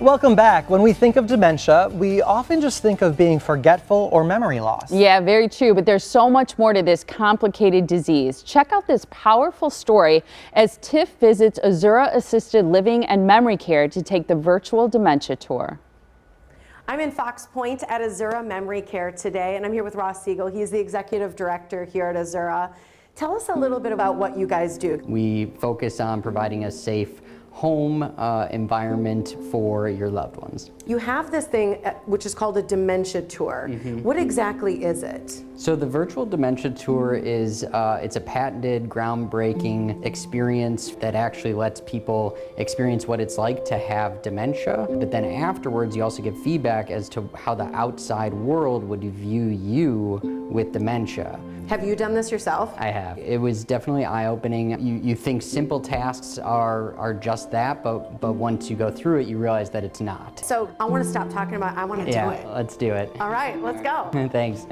Welcome back. When we think of dementia, we often just think of being forgetful or memory loss. Yeah, very true, but there's so much more to this complicated disease. Check out this powerful story as Tiff visits Azura Assisted Living and Memory Care to take the Virtual Dementia Tour. I'm in Fox Point at Azura Memory Care today, and I'm here with Ross Siegel. He's the executive director here at Azura. Tell us a little bit about what you guys do. We focus on providing a safe home environment for your loved ones. You have this thing which is called a dementia tour. What exactly is it? So the Virtual Dementia Tour is it's a patented, groundbreaking experience that actually lets people experience what it's like to have dementia. But then afterwards, you also give feedback as to how the outside world would view you with dementia. Have you done this yourself? I have. It was definitely eye-opening. You think simple tasks are just that, but once you go through it, you realize that it's not. So I want to stop talking about it. I want to do it. Let's do it. All right, let's go. Thanks.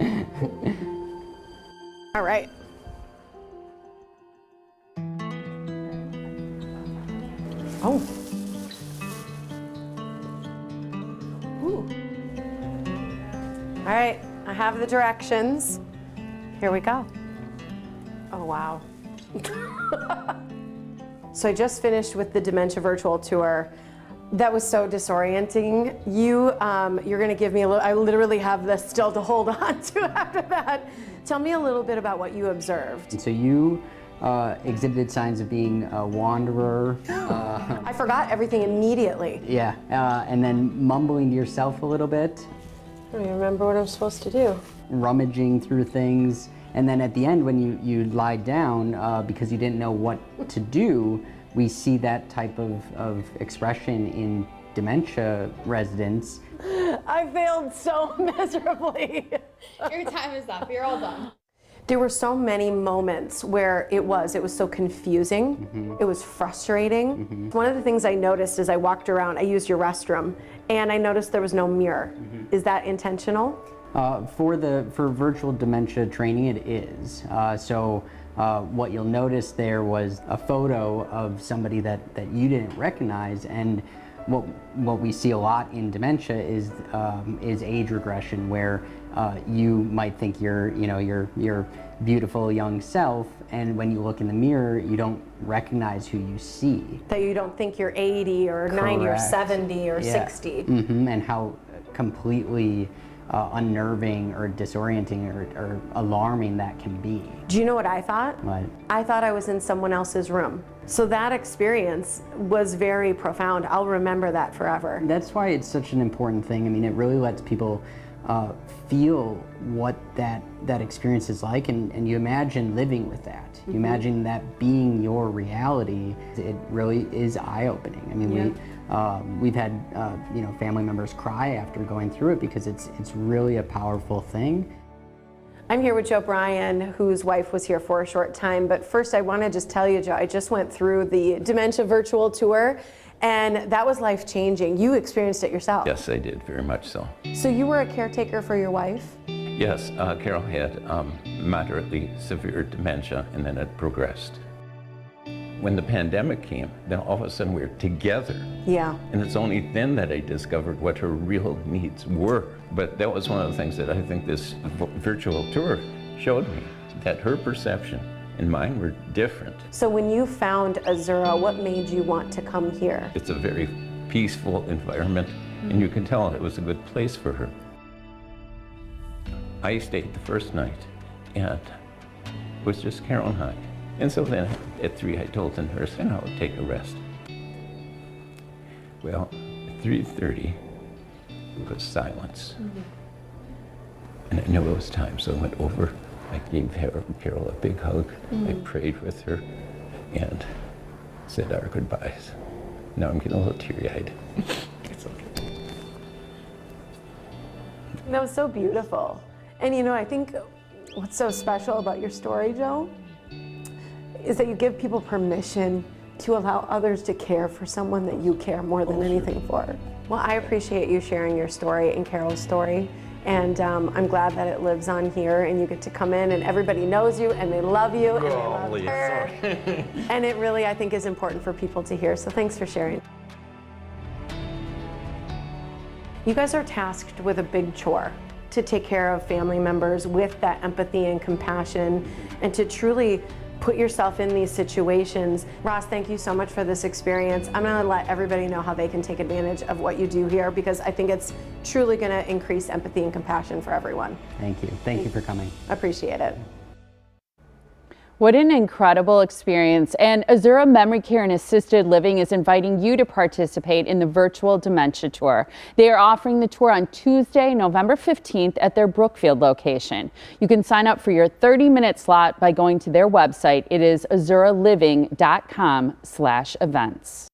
All right. Oh. Ooh. All right, I have the directions. Here we go. Oh, wow. So I just finished with the Dementia Virtual Tour. That was so disorienting. You're gonna give me a little, I literally have this still to hold on to after that. Tell me a little bit about what you observed. So you exhibited signs of being a wanderer. I forgot everything immediately. Yeah, and then mumbling to yourself a little bit. I don't even remember what I'm supposed to do. Rummaging through things. And then at the end, when you lie down, because you didn't know what to do, we see that type of expression in dementia residents. I failed so miserably. Your time is up. You're all done. There were so many moments where it was so confusing. It was frustrating. One of the things I noticed as I walked around, I used your restroom, and I noticed there was no mirror. Is that intentional? For virtual dementia training, it is. What you'll notice there was a photo of somebody that you didn't recognize, and what we see a lot in dementia is age regression, where you might think you're your beautiful young self, and when you look in the mirror, you don't recognize who you see. That you don't think you're 80 or 90 or 70 or 60. And how completely unnerving or disorienting or alarming that can be. Do you know what I thought? What? I thought I was in someone else's room. So that experience was very profound. I'll remember that forever. That's why it's such an important thing. I mean, it really lets people feel what that experience is like, and you imagine living with that. You imagine that being your reality. It really is eye-opening. I mean, we've had family members cry after going through it because it's really a powerful thing. I'm here with Joe Bryan, whose wife was here for a short time, but first I want to just tell you, Joe, I just went through the Dementia Virtual Tour, and that was life-changing. You experienced it yourself. Yes, I did, very much so. So you were a caretaker for your wife? Yes, Carol had moderately severe dementia, and then it progressed. When the pandemic came, then all of a sudden we were together. Yeah. And it's only then that I discovered what her real needs were. But that was one of the things that I think this virtual tour showed me, that her perception and mine were different. So when you found Azura, what made you want to come here? It's a very peaceful environment, and you can tell it was a good place for her. I stayed the first night, and it was just Carol and I. And so then at 3, I told the nurse, and I'll take a rest. Well, at 3:30, it was silence. And I knew it was time, so I went over. I gave Carol a big hug. I prayed with her and said our goodbyes. Now I'm getting a little teary-eyed. It's okay. That was so beautiful. And I think what's so special about your story, Joe, is that you give people permission to allow others to care for someone that you care more than anything for. Well, I appreciate you sharing your story and Carol's story, and I'm glad that it lives on here, and you get to come in and everybody knows you and they love you and they love her. And it really, I think, is important for people to hear, so thanks for sharing. You guys are tasked with a big chore to take care of family members with that empathy and compassion, and to truly put yourself in these situations. Ross, thank you so much for this experience. I'm gonna let everybody know how they can take advantage of what you do here, because I think it's truly gonna increase empathy and compassion for everyone. Thank you. Thank you for coming. Appreciate it. What an incredible experience. And Azura Memory Care and Assisted Living is inviting you to participate in the Virtual Dementia Tour. They are offering the tour on Tuesday, November 15th at their Brookfield location. You can sign up for your 30-minute slot by going to their website. It is azuraliving.com/events.